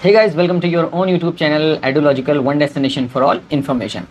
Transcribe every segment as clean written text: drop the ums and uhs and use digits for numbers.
Hey guys, welcome to your own YouTube channel Edological, one destination for all information.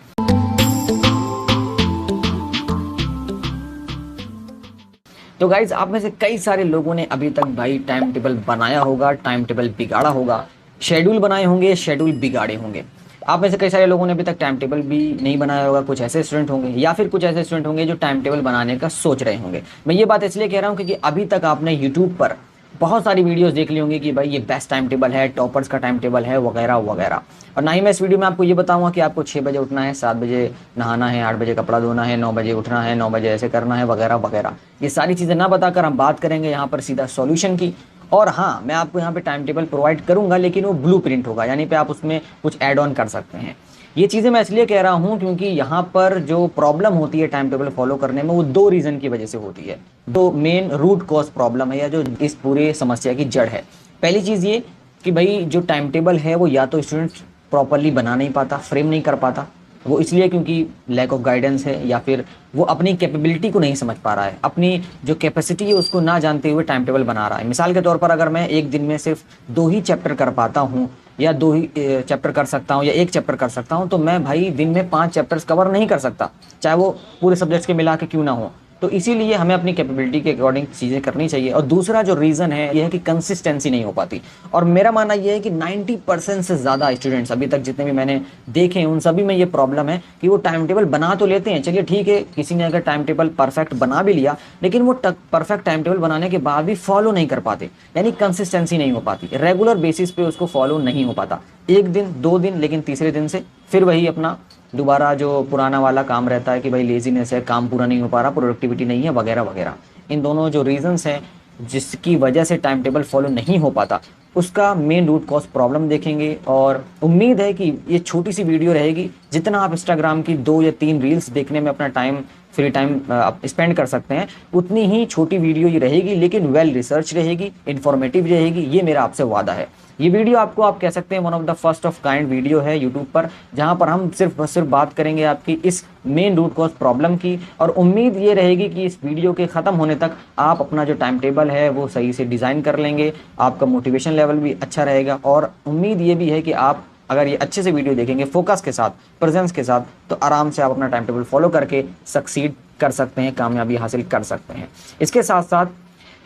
तो guys आप में से कई सारे लोगों ने अभी तक भाई टाइम टेबल बनाया होगा, टाइम टेबल बिगाड़ा होगा, शेड्यूल बनाए होंगे, शेड्यूल बिगाड़े होंगे। आप में से कई सारे लोगों ने अभी तक टाइम टेबल भी नहीं बनाया होगा। कुछ ऐसे स्टूडेंट होंगे या फिर कुछ ऐसे स्टूडेंट होंगे जो टाइम टेबल बनाने का सोच रहे होंगे। मैं ये बात इसलिए कह रहा हूँ क्योंकि अभी तक आपने यूट्यूब पर बहुत सारी वीडियोस देख ली होंगी कि भाई ये बेस्ट टाइम टेबल है, टॉपर्स का टाइम टेबल है, वगैरह वगैरह। और ना ही मैं इस वीडियो में आपको ये बताऊंगा कि आपको 6 बजे उठना है, 7 बजे नहाना है, 8 बजे कपड़ा धोना है, 9 बजे उठना है, 9 बजे ऐसे करना है, वगैरह वगैरह। ये सारी चीज़ें ना बताकर हम बात करेंगे यहाँ पर सीधा सॉल्यूशन की। और हाँ, मैं आपको यहाँ पे टाइम टेबल प्रोवाइड करूंगा, लेकिन वो ब्लू प्रिंट होगा, यानी पे आप उसमें कुछ ऐड ऑन कर सकते हैं। ये चीज़ें मैं इसलिए कह रहा हूँ क्योंकि यहाँ पर जो प्रॉब्लम होती है टाइम टेबल फॉलो करने में, वो दो रीज़न की वजह से होती है। दो मेन रूट कॉज प्रॉब्लम है, या जो इस पूरे समस्या की जड़ है। पहली चीज़ ये कि भाई जो टाइम टेबल है वो या तो स्टूडेंट प्रॉपरली बना नहीं पाता, फ्रेम नहीं कर पाता। वो इसलिए क्योंकि लैक ऑफ गाइडेंस है, या फिर वो अपनी कैपेबिलिटी को नहीं समझ पा रहा है, अपनी जो कैपेसिटी है उसको ना जानते हुए टाइम टेबल बना रहा है। मिसाल के तौर पर अगर मैं एक दिन में सिर्फ 2 ही चैप्टर कर पाता हूँ, या 2 ही चैप्टर कर सकता हूँ, या 1 चैप्टर कर सकता हूँ, तो मैं भाई दिन में 5 चैप्टर्स कवर नहीं कर सकता, चाहे वो पूरे सब्जेक्ट्स के मिला के क्यों ना हो। तो इसीलिए हमें अपनी कैपेबिलिटी के अकॉर्डिंग चीज़ें करनी चाहिए। और दूसरा जो रीज़न है ये है कि कंसिस्टेंसी नहीं हो पाती। और मेरा मानना ये है कि 90% से ज़्यादा स्टूडेंट्स अभी तक जितने भी मैंने देखे हैं उन सभी में ये प्रॉब्लम है कि वो टाइम टेबल बना तो लेते हैं, चलिए ठीक है, किसी ने अगर टाइम टेबल परफेक्ट बना भी लिया, लेकिन वो परफेक्ट टाइम टेबल बनाने के बाद भी फॉलो नहीं कर पाते, यानी कंसिस्टेंसी नहीं हो पाती, रेगुलर बेसिस पे उसको फॉलो नहीं हो पाता। एक दिन 2 दिन, लेकिन तीसरे दिन से फिर वही अपना दोबारा जो पुराना वाला काम रहता है कि भाई लेजीनेस है, काम पूरा नहीं हो पा रहा, प्रोडक्टिविटी नहीं है, वगैरह वगैरह। इन दोनों जो रीजंस हैं जिसकी वजह से टाइम टेबल फॉलो नहीं हो पाता, उसका मेन रूट कॉज प्रॉब्लम देखेंगे। और उम्मीद है कि ये छोटी सी वीडियो रहेगी, जितना आप इंस्टाग्राम की 2 या 3 रील्स देखने में अपना टाइम फ्री टाइम स्पेंड कर सकते हैं, उतनी ही छोटी वीडियो ये रहेगी, लेकिन वेल रिसर्च रहेगी, इन्फॉर्मेटिव रहेगी, ये मेरा आपसे वादा है। ये वीडियो आपको, आप कह सकते हैं, one of the first of kind video है यूट्यूब पर, जहां पर हम सिर्फ बात करेंगे आपकी इस मेन रूट कॉज प्रॉब्लम की। और उम्मीद ये रहेगी कि इस वीडियो के ख़त्म होने तक आप अपना जो टाइम टेबल है वो सही से डिज़ाइन कर लेंगे, आपका मोटिवेशन लेवल भी अच्छा रहेगा। और उम्मीद ये भी है कि आप अगर ये अच्छे से वीडियो देखेंगे, फोकस के साथ, प्रेजेंस के साथ, तो आराम से आप अपना टाइम टेबल फॉलो करके सक्सीड कर सकते हैं, कामयाबी हासिल कर सकते हैं। इसके साथ साथ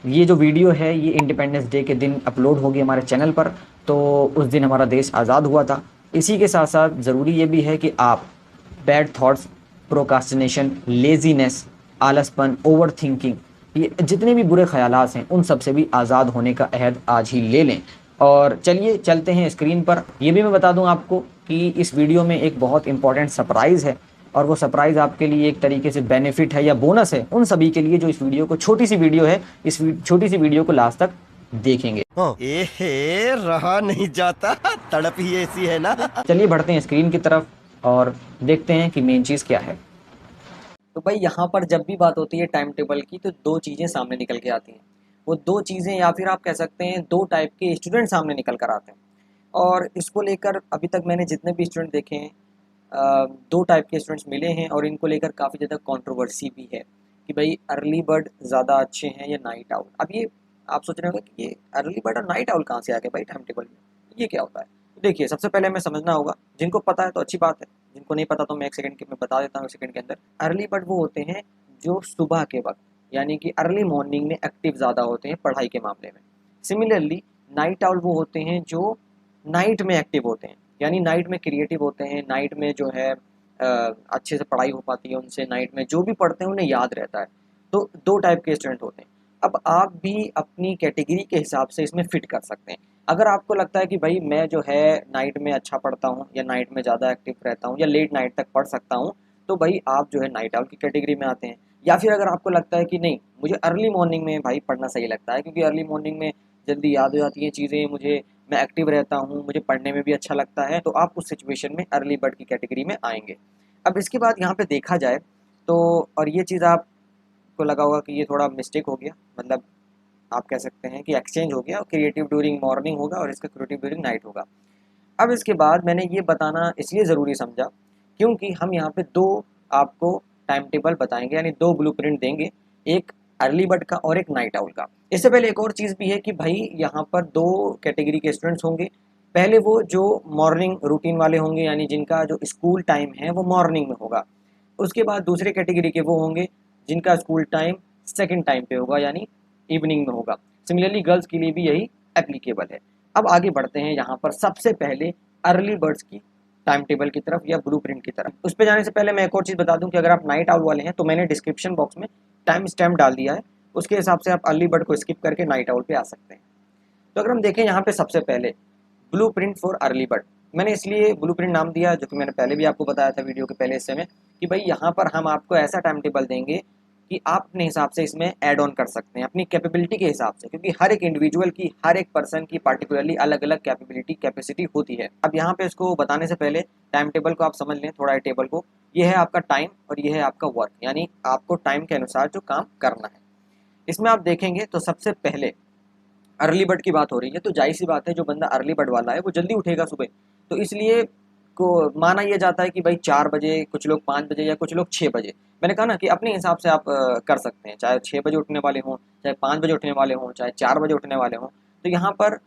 ये जो वीडियो है ये इंडिपेंडेंस डे के दिन अपलोड होगी हमारे चैनल पर, तो उस दिन हमारा देश आज़ाद हुआ था। इसी के साथ साथ ज़रूरी ये भी है कि आप बैड थॉट्स, प्रोकास्टिनेशन, लेजीनेस, आलसपन, ओवर थिंकिंग, ये जितने भी बुरे ख्यालात हैं उन सब से भी आज़ाद होने का अहद आज ही ले लें। और चलिए चलते हैं स्क्रीन पर। ये भी मैं बता दूं आपको कि इस वीडियो में एक बहुत इंपॉर्टेंट सरप्राइज़ है, और वो सरप्राइज़ आपके लिए एक तरीके से बेनिफिट है या बोनस है उन सभी के लिए जो इस वीडियो को, छोटी सी वीडियो है, इस छोटी सी वीडियो को लास्ट तक देखेंगे। रहा नहीं जाता, तड़प ही ऐसी है ना। चलिए बढ़ते हैं स्क्रीन की तरफ और देखते हैं कि मेन चीज़ क्या है। तो भाई यहाँ पर जब भी बात होती है टाइम टेबल की, तो 2 चीज़ें सामने निकल के आती हैं। वो 2 चीज़ें, या फिर आप कह सकते हैं 2 टाइप के स्टूडेंट सामने निकल कर आते हैं। और इसको लेकर अभी तक मैंने जितने भी स्टूडेंट देखे हैं, 2 टाइप के स्टूडेंट्स मिले हैं, और इनको लेकर काफ़ी ज़्यादा कंट्रोवर्सी भी है कि भाई अर्ली बर्ड ज़्यादा अच्छे हैं या नाइट आउल। अब ये आप सोच रहे होंगे कि ये अर्ली बर्ड और नाइट आउल कहाँ से आ गए भाई टाइम टेबल में, ये क्या होता है। तो देखिए, सबसे पहले हमें समझना होगा, जिनको पता है तो अच्छी बात है, जिनको नहीं पता तो मैं 1 सेकंड के में बता देता हूँ, 1 सेकंड के अंदर। अर्ली बर्ड वो होते हैं जो सुबह के वक्त, यानी कि अर्ली मॉर्निंग में एक्टिव ज़्यादा होते हैं पढ़ाई के मामले में। सिमिलरली नाइट आउल वो होते हैं जो नाइट में एक्टिव होते हैं, यानी नाइट में क्रिएटिव होते हैं, नाइट में जो है अच्छे से पढ़ाई हो पाती है उनसे, नाइट में जो भी पढ़ते हैं उन्हें याद रहता है। तो 2 टाइप के स्टूडेंट होते हैं। अब आप भी अपनी कैटेगरी के हिसाब से इसमें फिट कर सकते हैं। अगर आपको लगता है कि भाई मैं जो है नाइट में अच्छा पढ़ता हूँ, या नाइट में ज़्यादा एक्टिव रहता हूँ, या लेट नाइट तक पढ़ सकता हूँ, तो भाई आप जो है नाइट आउल की कैटेगरी में आते हैं। या फिर अगर आपको लगता है कि नहीं, मुझे अर्ली मॉर्निंग में भाई पढ़ना सही लगता है, क्योंकि अर्ली मॉर्निंग में जल्दी याद हो जाती हैं चीज़ें मुझे, मैं एक्टिव रहता हूँ, मुझे पढ़ने में भी अच्छा लगता है, तो आप उस सिचुएशन में अर्ली बर्ड की कैटेगरी में आएंगे। अब इसके बाद यहाँ पे देखा जाए तो, और ये चीज़ आपको लगा होगा कि ये थोड़ा मिस्टेक हो गया, मतलब आप कह सकते हैं कि एक्सचेंज हो गया, क्रिएटिव ड्यूरिंग मॉर्निंग होगा और इसका क्रिएटिव ड्यूरिंग नाइट होगा। अब इसके बाद मैंने ये बताना इसलिए ज़रूरी समझा क्योंकि हम यहाँ पे 2 आपको टाइम टेबल बताएंगे, यानी 2 ब्लूप्रिंट देंगे, एक अर्ली बर्ड का और एक नाइट आउल का। इससे पहले एक और चीज़ भी है कि भाई यहाँ पर 2 कैटेगरी के स्टूडेंट्स होंगे, पहले वो जो मॉर्निंग रूटीन वाले होंगे, यानी जिनका जो स्कूल टाइम है वो मॉर्निंग में होगा। उसके बाद दूसरे कैटेगरी के वो होंगे जिनका स्कूल टाइम सेकंड टाइम पे होगा, यानी इवनिंग में होगा। सिमिलरली गर्ल्स के लिए भी यही एप्लीकेबल है। अब आगे बढ़ते हैं यहाँ पर सबसे पहले अर्ली बर्ड्स की टाइम टेबल की तरफ या ब्लूप्रिंट की तरफ। उस पर जाने से पहले मैं एक और चीज़ बता दूं कि अगर आप नाइट आउल वाले हैं तो मैंने डिस्क्रिप्शन बॉक्स में टाइम स्टैम्प डाल दिया है, उसके हिसाब से आप अर्ली बर्ड को स्किप करके नाइट आउल पे आ सकते हैं। तो अगर हम देखें यहाँ पे सबसे पहले ब्लूप्रिंट फॉर अर्ली बर्ड, मैंने इसलिए ब्लूप्रिंट नाम दिया जो कि मैंने पहले भी आपको बताया था वीडियो के पहले हिस्से में, कि भाई यहाँ पर हम आपको ऐसा टाइम टेबल देंगे कि आप अपने हिसाब से इसमें ऐड ऑन कर सकते हैं अपनी कैपेबिलिटी के हिसाब से, क्योंकि हर एक इंडिविजुअल की, हर एक पर्सन की पार्टिकुलरली अलग अलग कैपेबिलिटी कैपेसिटी होती है। अब यहाँ पे इसको बताने से पहले टाइम टेबल को आप समझ लें थोड़ा, टेबल को। ये है आपका टाइम और ये है आपका वर्क, यानी आपको टाइम के अनुसार जो काम करना है। इसमें आप देखेंगे तो सबसे पहले अर्ली बर्ड की बात हो रही है, तो जाहिर सी बात है जो बंदा अर्ली बर्ड वाला है वो जल्दी उठेगा सुबह। तो इसलिए को माना यह जाता है कि भाई 4 बजे, कुछ लोग 5 बजे या कुछ लोग 6 बजे। मैंने कहा ना कि अपने हिसाब से आप कर सकते हैं, चाहे 6 बजे उठने वाले हों, चाहे 5 बजे उठने वाले हों, चाहे 4 बजे उठने वाले हों। तो यहाँ पर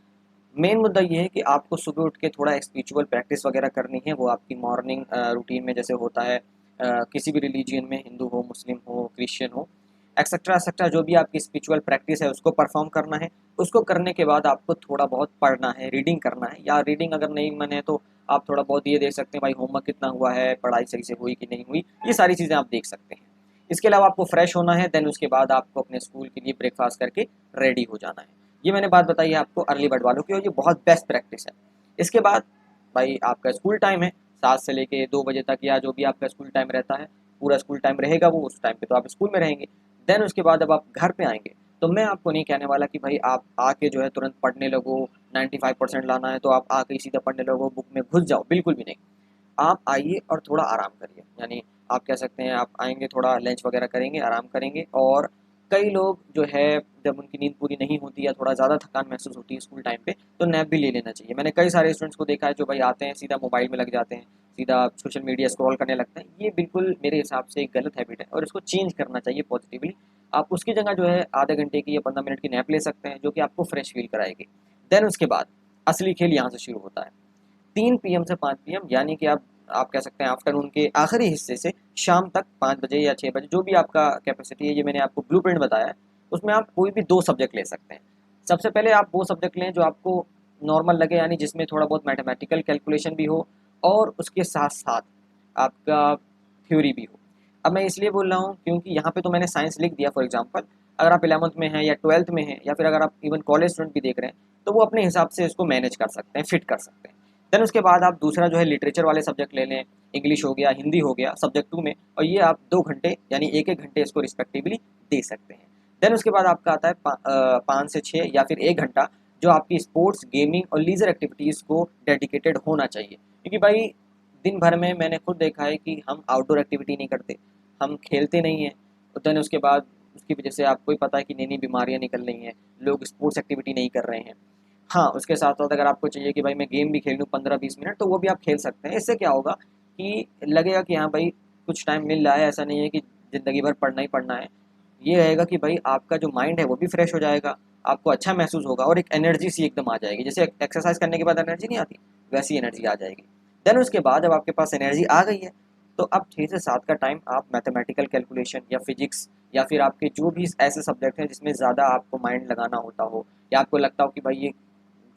मेन मुद्दा ये है कि आपको सुबह उठ के थोड़ा स्पिरिचुअल प्रैक्टिस वगैरह करनी है। वो आपकी मॉर्निंग रूटीन में जैसे होता है किसी भी रिलीजियन में, हिंदू हो, मुस्लिम हो, क्रिश्चियन हो, एक्सेट्रा एक्सेट्रा, जो भी आपकी स्पिरिचुअल प्रैक्टिस है उसको परफॉर्म करना है। उसको करने के बाद आपको थोड़ा बहुत पढ़ना है, रीडिंग करना है, या रीडिंग अगर नहीं मन है तो आप थोड़ा बहुत ये देख सकते हैं भाई होमवर्क कितना हुआ है, पढ़ाई सही से हुई कि नहीं हुई, ये सारी चीज़ें आप देख सकते हैं। इसके अलावा आपको फ्रेश होना है, देन उसके बाद आपको अपने स्कूल के लिए ब्रेकफास्ट करके रेडी हो जाना है। ये मैंने बात बताई है आपको अर्ली बर्ड वालों की, और ये बहुत बेस्ट प्रैक्टिस है। इसके बाद भाई आपका स्कूल टाइम है 7 से लेके 2 बजे तक, या जो भी आपका स्कूल टाइम रहता है, पूरा स्कूल टाइम रहेगा वो, उस टाइम पे तो आप स्कूल में रहेंगे। देन उसके बाद अब आप घर पे आएंगे, तो मैं आपको नहीं कहने वाला कि भाई आप आके जो है तुरंत पढ़ने लगो, 95% लाना है तो आप आके ही सीधा पढ़ने लगो, बुक में घुस जाओ, बिल्कुल भी नहीं। आप आइए और थोड़ा आराम करिए, यानी आप कह सकते हैं आप आएंगे, थोड़ा लंच वगैरह करेंगे, आराम करेंगे। और कई लोग जो है जब उनकी नींद पूरी नहीं होती या थोड़ा ज़्यादा थकान महसूस होती है स्कूल टाइम पे, तो नैप भी ले लेना चाहिए। मैंने कई सारे स्टूडेंट्स को देखा है जो भाई आते हैं सीधा मोबाइल में लग जाते हैं, सीधा सोशल मीडिया स्क्रॉल करने लगते हैं। ये बिल्कुल मेरे हिसाब से एक गलत हैबिट है और इसको चेंज करना चाहिए पॉजिटिवली। आप उसकी जगह जो है आधे घंटे की या 15 मिनट की नैप ले सकते हैं, जो कि आपको फ्रेश फील कराएगी। देन उसके बाद असली खेल यहाँ से शुरू होता है। 3 PM से 5 PM, यानी कि आप कह सकते हैं आफ्टरनून के आखिरी हिस्से से शाम तक 5 बजे या 6 बजे, जो भी आपका कैपेसिटी है, ये मैंने आपको ब्लूप्रिंट बताया है, उसमें आप कोई भी 2 सब्जेक्ट ले सकते हैं। सबसे पहले आप वो सब्जेक्ट लें जो आपको नॉर्मल लगे, यानी जिसमें थोड़ा बहुत मैथमेटिकल कैलकुलेशन भी हो और उसके साथ साथ आपका थ्योरी भी हो। अब मैं इसलिए बोल रहा हूँ क्योंकि यहाँ पे तो मैंने साइंस लिख दिया फॉर एग्जांपल, अगर आप 11th में हैं या 12th में हैं या फिर अगर आप इवन कॉलेज स्टूडेंट भी देख रहे हैं, तो वो अपने हिसाब से इसको मैनेज कर सकते हैं, फिट कर सकते हैं। देन उसके बाद आप दूसरा जो है लिटरेचर वाले सब्जेक्ट ले लें, इंग्लिश हो गया, हिंदी हो गया सब्जेक्ट 2 में, और ये आप 2 घंटे यानी एक एक घंटे इसको रिस्पेक्टिवली दे सकते हैं। देन उसके बाद आपका आता है 5 से 6 या फिर 1 घंटा, जो आपकी स्पोर्ट्स, गेमिंग और लीजर एक्टिविटीज़ को डेडिकेटेड होना चाहिए। क्योंकि भाई दिन भर में मैंने खुद देखा है कि हम आउटडोर एक्टिविटी नहीं करते, हम खेलते नहीं हैं। तो देन उसके बाद उसकी वजह से आपको ही पता है कि नई नई बीमारियाँ निकल रही हैं, लोग स्पोर्ट्स एक्टिविटी नहीं कर रहे हैं। हाँ, उसके साथ साथ अगर आपको चाहिए कि भाई मैं गेम भी खेल लूँ 15-20 मिनट, तो वो भी आप खेल सकते हैं। इससे क्या होगा कि लगेगा कि हाँ भाई कुछ टाइम मिल रहा है, ऐसा नहीं है कि ज़िंदगी भर पढ़ना ही पढ़ना है। ये रहेगा कि भाई आपका जो माइंड है वो भी फ्रेश हो जाएगा, आपको अच्छा महसूस होगा और एक एनर्जी सी एकदम आ जाएगी। जैसे एक्सरसाइज करने के बाद एनर्जी नहीं आती, वैसी एनर्जी आ जाएगी। देन उसके बाद जब आपके पास एनर्जी आ गई है, तो अब 6 से 7 का टाइम आप मैथमेटिकल कैलकुलेशन या फिजिक्स या फिर आपके जो भी ऐसे सब्जेक्ट हैं जिसमें ज़्यादा आपको माइंड लगाना होता हो, या आपको लगता हो कि भाई ये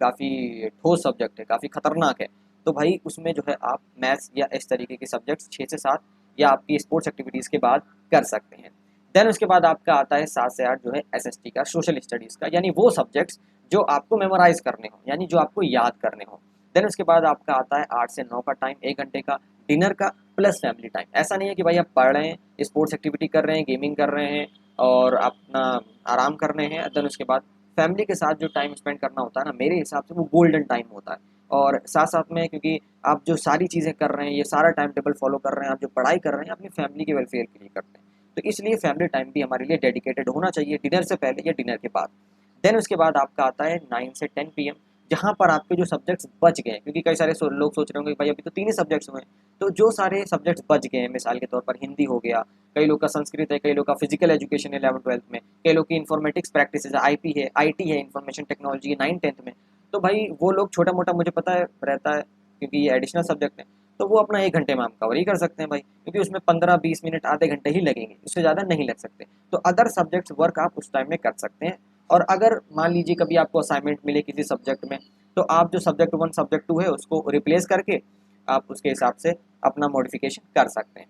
काफ़ी ठोस सब्जेक्ट है, काफ़ी खतरनाक है, तो भाई उसमें जो है आप मैथ्स या इस तरीके के सब्जेक्ट्स 6 से 7 या आपकी स्पोर्ट्स एक्टिविटीज़ के बाद कर सकते हैं। देन उसके बाद आपका आता है 7 से 8 जो है एसएसटी का, सोशल स्टडीज़ का, यानी वो सब्जेक्ट्स जो आपको मेमोराइज करने हो, यानी जो आपको याद करने हो। देन उसके बाद आपका आता है 8 से 9 का टाइम, 1 घंटे का डिनर का प्लस फैमिली टाइम। ऐसा नहीं है कि भाई आप पढ़ रहे हैं, स्पोर्ट्स एक्टिविटी कर रहे हैं, गेमिंग कर रहे हैं और अपना आराम कर रहे हैं। देन उसके बाद फैमिली के साथ जो टाइम स्पेंड करना होता है ना, मेरे हिसाब से वो गोल्डन टाइम होता है। और साथ साथ में क्योंकि आप जो सारी चीज़ें कर रहे हैं, ये सारा टाइम टेबल फॉलो कर रहे हैं, आप जो पढ़ाई कर रहे हैं अपनी फैमिली के वेलफेयर के लिए करते हैं, तो इसलिए फैमिली टाइम भी हमारे लिए डेडिकेटेड होना चाहिए, डिनर से पहले या डिनर के बाद। देन उसके बाद आपका आता है 9 से 10 PM, जहाँ पर आपके जो सब्जेक्ट्स बच गए हैं, क्योंकि कई सारे लोग सोच रहे होंगे भाई अभी तो 3 ही सब्जेक्ट्स हुए हैं, तो जो सारे सब्जेक्ट्स बच गए हैं, मिसाल के तौर पर हिंदी हो गया, कई लोग का संस्कृत है, कई लोग का फिजिकल एजुकेशन है 11th 12th में, कई लोग की इन्फॉर्मेटिक्स प्रैक्टिस है, आईपी है, आईटी है, इन्फॉर्मेशन टेक्नोलॉजी है 9th 10th में, तो भाई वो लोग छोटा मोटा मुझे पता है रहता है, क्योंकि ये एडिशनल सब्जेक्ट है, तो वो अपना 1 घंटे में हम कवर ही कर सकते हैं भाई, क्योंकि उसमें 15-20 मिनट आधे घंटे ही लगेंगे, उससे ज़्यादा नहीं लग सकते। तो अदर सब्जेक्ट्स वर्क आप उस टाइम में कर सकते हैं। और अगर मान लीजिए कभी आपको असाइनमेंट मिले किसी सब्जेक्ट में, तो आप जो सब्जेक्ट 1 सब्जेक्ट 2 है उसको रिप्लेस करके आप उसके हिसाब से अपना मॉडिफिकेशन कर सकते हैं।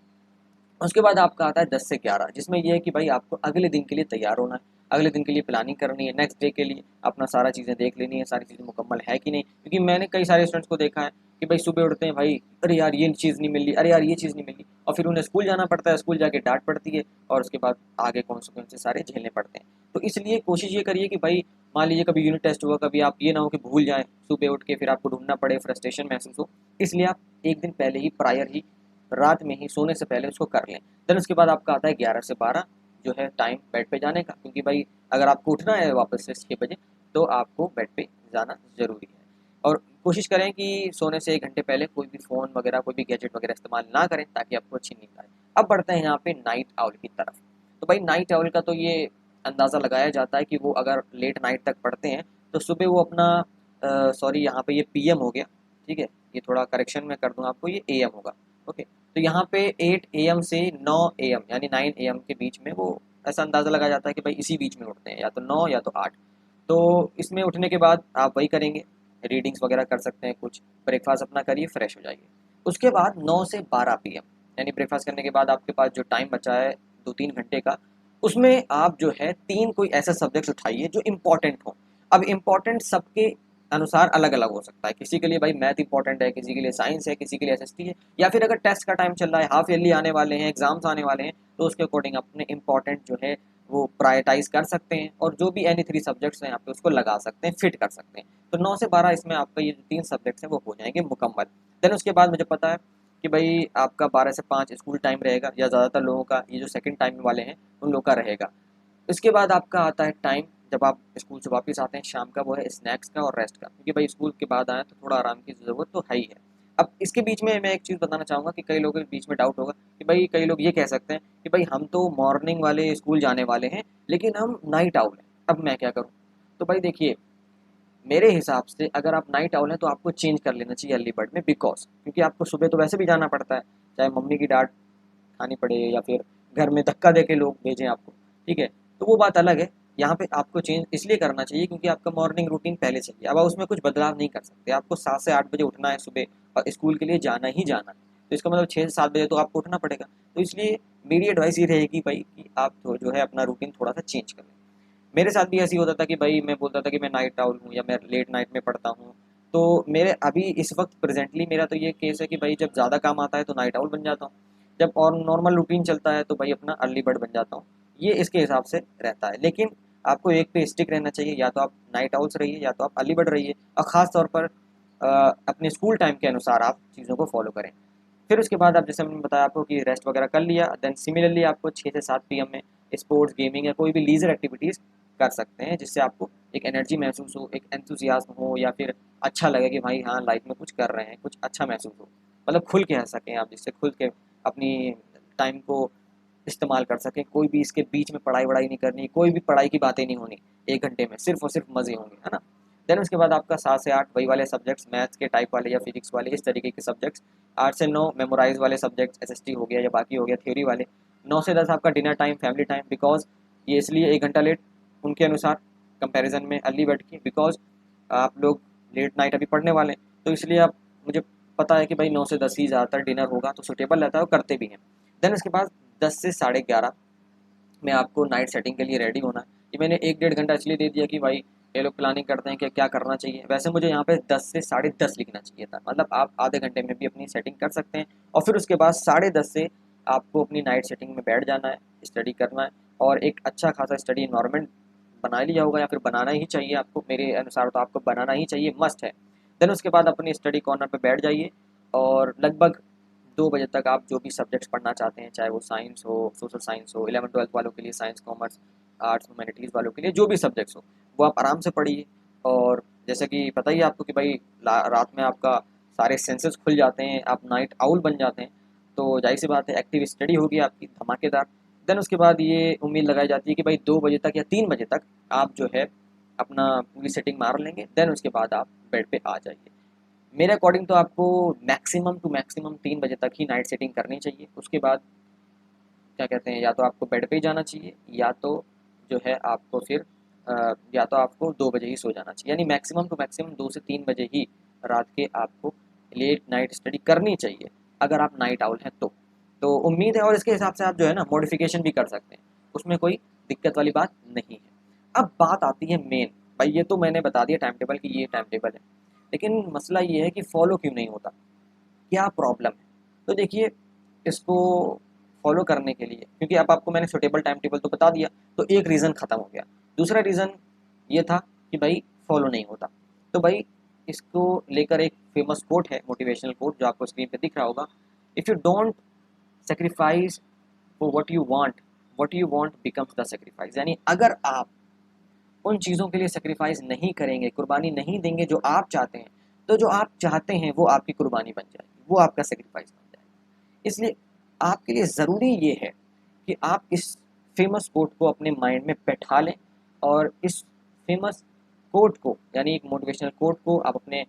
उसके बाद आपका आता है 10 से 11, जिसमें ये है कि भाई आपको अगले दिन के लिए तैयार होना है, अगले दिन के लिए प्लानिंग करनी है, नेक्स्ट डे के लिए अपना सारा चीज़ें देख लेनी है, सारी चीज़ें मुकम्मल है कि नहीं। क्योंकि मैंने कई सारे स्टूडेंट्स को देखा है कि भाई सुबह उठते हैं भाई, अरे यार ये चीज़ नहीं मिली, अरे यार ये चीज़ नहीं मिली, और फिर उन्हें स्कूल जाना पड़ता है, स्कूल जाके डांट पड़ती है, और उसके बाद आगे कॉन्सिक्वेंसेस सारे झेलने पड़ते हैं। तो इसलिए कोशिश ये करिए कि भाई मान लीजिए कभी यूनिट टेस्ट हुआ, कभी आप ये ना हो कि भूल जाएं, सुबह उठ के फिर आपको ढूंढना पड़े, फ्रस्ट्रेशन महसूस हो, इसलिए आप एक दिन पहले ही, प्रायर ही, रात में ही सोने से पहले उसको कर लें। देन उसके बाद आपका आता है 11 से 12 जो है टाइम बेड पे जाने का, क्योंकि भाई अगर आपको उठना है वापस से 6 बजे तो आपको बेड पे जाना ज़रूरी है। और कोशिश करें कि सोने से 1 घंटे पहले कोई भी फ़ोन वगैरह, कोई भी गैजेट वगैरह इस्तेमाल ना करें, ताकि आपको अच्छी नींद आए। अब बढ़ते हैं यहाँ पे नाइट आउल की तरफ। तो भाई नाइट आउल का तो ये अंदाज़ा लगाया जाता है कि वो अगर लेट नाइट तक पढ़ते हैं तो सुबह वो अपना, सॉरी यहाँ पे ये पीएम हो गया, ठीक है, ये थोड़ा करेक्शन में कर दूँ आपको, ये एएम होगा। ओके, तो यहाँ पे 8 AM से 9 AM यानी 9 AM के बीच में वो, ऐसा अंदाज़ा लगाया जाता है कि भाई इसी बीच में उठते हैं, या तो 9 या तो 8। तो इसमें उठने के बाद आप वही करेंगे, रीडिंग्स वगैरह कर सकते हैं, कुछ ब्रेकफास्ट अपना करिए, फ्रेश हो जाइए। उसके बाद 9 से 12 PM यानी ब्रेकफास्ट करने के बाद आपके पास जो टाइम बचा है 2-3 घंटे का, उसमें आप जो है 3 कोई ऐसे सब्जेक्ट्स उठाइए जो इम्पोर्टेंट हों। अब इम्पोर्टेंट सबके अनुसार अलग अलग हो सकता है, किसी के लिए भाई मैथ इंपॉर्टेंट है, किसी के लिए साइंस है, किसी के लिए एसएसटी है, या फिर अगर टेस्ट का टाइम चल रहा है, हाफ ईयरली आने वाले हैं, एग्जाम्स आने वाले हैं, तो उसके अकॉर्डिंग अपने इंपॉर्टेंट जो है वो प्रायोरिटाइज कर सकते हैं, और जो भी एनी 3 सब्जेक्ट्स हैं यहाँ पे उसको लगा सकते हैं, फिट कर सकते हैं। तो 9 से 12 इसमें आपका ये जो 3 सब्जेक्ट्स हैं वो हो जाएंगे मुकम्मल। देन उसके बाद मुझे पता है कि भाई आपका 12 से 5 स्कूल टाइम रहेगा, या ज़्यादातर लोगों का ये जो सेकंड टाइम वाले हैं उन लोगों का रहेगा। इसके बाद आपका आता है टाइम जब आप स्कूल से वापस आते हैं शाम का, वो है स्नैक्स का और रेस्ट का, क्योंकि भाई स्कूल के बाद आए तो थोड़ा आराम की ज़रूरत तो है ही है। अब इसके बीच में मैं एक चीज़ बताना चाहूँगा कि कई लोगों के बीच में डाउट होगा कि भाई, कई लोग ये कह सकते हैं कि भाई हम तो मॉर्निंग वाले स्कूल जाने वाले हैं, लेकिन हम नाइट आउल हैं, अब मैं क्या करूँ। तो भाई देखिए, मेरे हिसाब से अगर आप नाइट आउल हैं तो आपको चेंज कर लेना चाहिए अर्ली बर्ड में, बिकॉज क्योंकि आपको सुबह तो वैसे भी जाना पड़ता है, चाहे मम्मी की डांट खानी पड़े या फिर घर में धक्का दे के लोग भेजें आपको, ठीक है, तो वो बात अलग है। यहाँ पे आपको चेंज इसलिए करना चाहिए क्योंकि आपका मॉर्निंग रूटीन पहले से ही है। अब आप उसमें कुछ बदलाव नहीं कर सकते, आपको 7 से 8 बजे उठना है सुबह, और स्कूल के लिए जाना ही जाना है, तो इसका मतलब 6 से 7 बजे तो आपको उठना पड़ेगा। तो इसलिए मेरी एडवाइस ये रहेगी भाई कि आप जो है अपना रूटीन थोड़ा सा चेंज कर लें। मेरे साथ भी ऐसे ही होता था कि भाई मैं बोलता था कि मैं नाइट आउल हूँ या मैं लेट नाइट में पढ़ता हूँ, तो मेरे अभी इस वक्त प्रेजेंटली मेरा तो ये केस है कि भाई जब ज़्यादा काम आता है तो नाइट आउल बन जाता हूँ, जब और नॉर्मल रूटीन चलता है तो भाई अपना अर्ली बर्ड बन जाता हूँ। ये इसके हिसाब से रहता है, लेकिन आपको एक पे स्टिक रहना चाहिए, या तो आप नाइट आउल्स रहिए या तो आप अर्ली बर्ड रहिए, और ख़ास तौर पर अपने स्कूल टाइम के अनुसार आप चीज़ों को फॉलो करें। फिर उसके बाद आप, जैसे मैंने बताया आपको कि रेस्ट वगैरह कर लिया, देन सिमिलरली आपको 6 से 7 PM में स्पोर्ट्स, गेमिंग या कोई भी लीजर एक्टिविटीज़ कर सकते हैं, जिससे आपको एक एनर्जी महसूस हो, एक एंथुसियाज्म हो, या फिर अच्छा लगे कि भाई हाँ लाइफ में कुछ कर रहे हैं, कुछ अच्छा महसूस हो, मतलब खुल के हंस सकें आप, जिससे खुल के अपनी टाइम को इस्तेमाल कर सकें। कोई भी इसके बीच में पढ़ाई वढ़ाई नहीं करनी, कोई भी पढ़ाई की बातें नहीं होनी, 1 घंटे में सिर्फ और सिर्फ मज़े होंगे, है ना। देन उसके बाद आपका 7 से 8 वही वाले सब्जेक्ट्स, मैथ्स के टाइप वाले या फिजिक्स वाले, इस तरीके के सब्जेक्ट्स। 8 से 9 मेमोराइज वाले सब्जेक्ट्स, एसएसटी हो गया या बाकी हो गया थ्योरी वाले। 9 से 10 आपका dinner time, family time, because ये इसलिए 1 घंटा लेट उनके अनुसार कंपैरिजन में अर्ली बर्ड की, बिकॉज आप लोग लेट नाइट अभी पढ़ने वाले हैं, तो इसलिए आप, मुझे पता है कि भाई 9 से 10 ही ज़्यादातर डिनर होगा तो सुटेबल रहता है और करते भी हैं। देन उसके बाद 10 से 11:30 में आपको नाइट सेटिंग के लिए रेडी होना है। ये मैंने 1-1.5 घंटा इसलिए दे दिया कि भाई ये लोग प्लानिंग करते हैं कि क्या करना चाहिए, वैसे मुझे यहाँ पे 10 से 10:30 लिखना चाहिए था, मतलब आप आधे घंटे में भी अपनी सेटिंग कर सकते हैं। और फिर उसके बाद 10:30 से आपको अपनी नाइट सेटिंग में बैठ जाना है, स्टडी करना है, और एक अच्छा खासा स्टडी इन्वायरमेंट बना लिया होगा, या फिर बनाना ही चाहिए आपको, मेरे अनुसार तो आपको बनाना ही चाहिए, मस्ट है। देन उसके बाद अपनी स्टडी कॉर्नर पे बैठ जाइए, और लगभग 2 बजे तक आप जो भी सब्जेक्ट्स पढ़ना चाहते हैं, चाहे वो साइंस हो, सोशल साइंस हो, 11th-12th वालों के लिए साइंस, कॉमर्स, आर्ट्स, ह्यूमैनिटीज़ वालों के लिए जो भी सब्जेक्ट्स हो, वो आप आराम से पढ़िए। और जैसे कि पता ही है आपको कि भाई रात में आपका सारे सेंसेस खुल जाते हैं, आप नाइट आउल बन जाते हैं, तो जाहिर सी बात है एक्टिव स्टडी होगी आपकी धमाकेदार। देन उसके बाद ये उम्मीद लगाई जाती है कि भाई 2 बजे तक या 3 बजे तक आप जो है अपना पूरी सेटिंग मार लेंगे, देन उसके बाद आप बेड पे आ जाइए। मेरे अकॉर्डिंग तो आपको मैक्सिमम टू मैक्सिमम 3 बजे तक ही नाइट सेटिंग करनी चाहिए। उसके बाद क्या कहते हैं, या तो आपको बेड पे ही जाना चाहिए, या तो जो है आपको फिर या तो आपको 2 बजे ही सो जाना चाहिए। यानी मैक्सिमम टू मैक्सिमम 2 से 3 बजे ही रात के आपको लेट नाइट स्टडी करनी चाहिए, अगर आप नाइट आउल हैं तो उम्मीद है, और इसके हिसाब से आप जो है ना मॉडिफिकेशन भी कर सकते हैं, उसमें कोई दिक्कत वाली बात नहीं है। अब बात आती है मेन, भाई ये तो मैंने बता दिया टाइम टेबल की ये टाइम टेबल है, लेकिन मसला ये है कि फॉलो क्यों नहीं होता, क्या प्रॉब्लम है। तो देखिए, इसको फॉलो करने के लिए, क्योंकि अब आपको मैंने सुटेबल टाइम टेबल तो बता दिया, तो एक रीज़न ख़त्म हो गया। दूसरा रीज़न ये था कि भाई फॉलो नहीं होता। तो भाई इसको लेकर एक फेमस कोट है, मोटिवेशनल कोट, जो आपको स्क्रीन पे दिख रहा होगा। If you don't sacrifice for what you want becomes the sacrifice. यानी अगर आप उन चीज़ों के लिए सेक्रीफाइस नहीं करेंगे, कुर्बानी नहीं देंगे जो आप चाहते हैं, तो जो आप चाहते हैं वो आपकी कुर्बानी बन जाएगी, वो आपका सेक्रीफाइस बन जाएगा। इसलिए आपके लिए ज़रूरी ये है कि आप इस फेमस कोट को अपने माइंड में बैठा लें, और इस फेमस कोट को, यानी एक मोटिवेशनल कोट को, आप अपने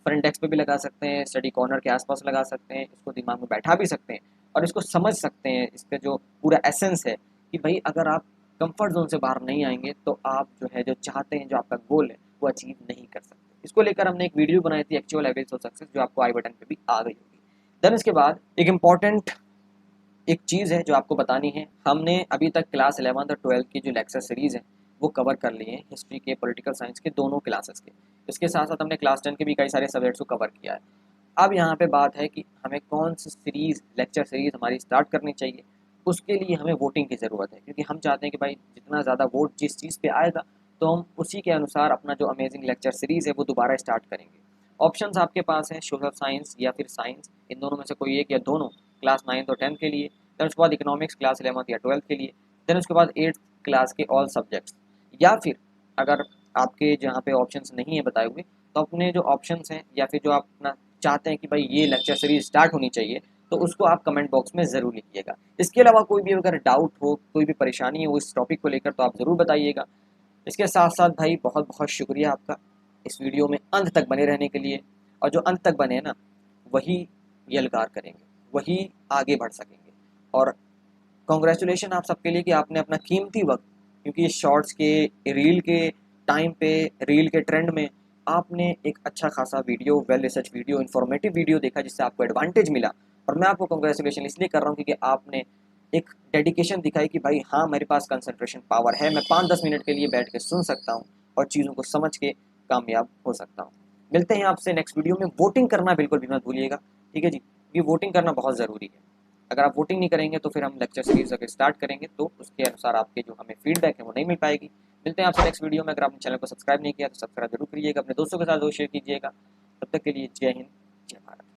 फ्रंट डेस्क पे भी लगा सकते हैं, स्टडी कॉर्नर के आसपास लगा सकते हैं, इसको दिमाग में बैठा भी सकते हैं, और इसको समझ सकते हैं। इसका जो पूरा एसेंस है कि भाई अगर आप कंफर्ट जोन से बाहर नहीं आएंगे तो आप जो है, जो चाहते हैं, जो आपका गोल है, वो अचीव नहीं कर सकते। इसको लेकर हमने एक वीडियो बनाई थी, एक्चुअल हैबिट्स ऑफ सक्सेस, जो आपको आई बटन पे भी आ गई होगी। देन इसके बाद एक इम्पॉर्टेंट एक चीज़ है जो आपको बतानी है। हमने अभी तक क्लास 11 और 12 की जो लेक्चर सीरीज़ है वो कवर कर लिए हैं, हिस्ट्री के, पॉलिटिकल साइंस के, दोनों क्लासेस के। इसके साथ साथ हमने क्लास 10 के भी कई सारे सब्जेक्ट्स को कवर किया है। अब यहाँ पे बात है कि हमें कौन सी सीरीज़, लेक्चर सीरीज़ हमारी स्टार्ट करनी चाहिए। उसके लिए हमें वोटिंग की ज़रूरत है, क्योंकि हम चाहते हैं कि भाई जितना ज़्यादा वोट जिस चीज़ पे आएगा, तो हम उसी के अनुसार अपना जो अमेजिंग लेक्चर सीरीज़ है वो दोबारा स्टार्ट करेंगे। ऑप्शंस आपके पास हैं, सोशल साइंस या फिर साइंस, इन दोनों में से कोई एक या दोनों, क्लास 9 और 10 के लिए। देन उसके बाद इकोनॉमिक्स क्लास 11 या 12 के लिए। देन उसके बाद 8th क्लास के ऑल सब्जेक्ट्स। या फिर अगर आपके जहाँ पे ऑप्शंस नहीं है बताए हुए, तो अपने जो ऑप्शंस हैं, या फिर जो आप अपना चाहते हैं कि भाई ये लेक्चर सीरीज स्टार्ट होनी चाहिए, तो उसको आप कमेंट बॉक्स में ज़रूर लिखिएगा। इसके अलावा कोई भी अगर डाउट हो, कोई भी परेशानी हो इस टॉपिक को लेकर, तो आप ज़रूर बताइएगा। इसके साथ साथ भाई बहुत बहुत शुक्रिया आपका इस वीडियो में अंत तक बने रहने के लिए। और जो अंत तक बने हैं ना, वही यलगार करेंगे, वही आगे बढ़ सकेंगे। और कॉन्ग्रेचुलेशन आप सबके लिए कि आपने अपना कीमती वक्त, क्योंकि ये शॉर्ट्स के, रील के टाइम पे, रील के ट्रेंड में आपने एक अच्छा खासा video, well research video, informative video देखा, जिससे आपको एडवांटेज मिला। और मैं आपको कॉन्ग्रेचुलेशन इसलिए कर रहा हूँ क्योंकि आपने एक डेडिकेशन दिखाई कि भाई हाँ, मेरे पास कंसंट्रेशन पावर है, मैं 5-10 मिनट के लिए बैठ के सुन सकता हूँ और चीज़ों को समझ के कामयाब हो सकता हूँ। मिलते हैं आपसे नेक्स्ट वीडियो में। वोटिंग करना बिल्कुल भी मत भूलिएगा, ठीक है जी, ये वोटिंग करना बहुत ज़रूरी है। अगर आप वोटिंग नहीं करेंगे तो फिर हम लेक्चर सीरीज अगर स्टार्ट करेंगे तो उसके अनुसार आपके जो हमें फीडबैक है वो नहीं मिल पाएगी। मिलते हैं आपसे नेक्स्ट वीडियो में। अगर आपने चैनल को सब्सक्राइब नहीं किया तो सब्सक्राइब जरूर करिएगा, अपने दोस्तों के साथ जरूर शेयर कीजिएगा। तब तक के लिए जय हिंद, जय भारत।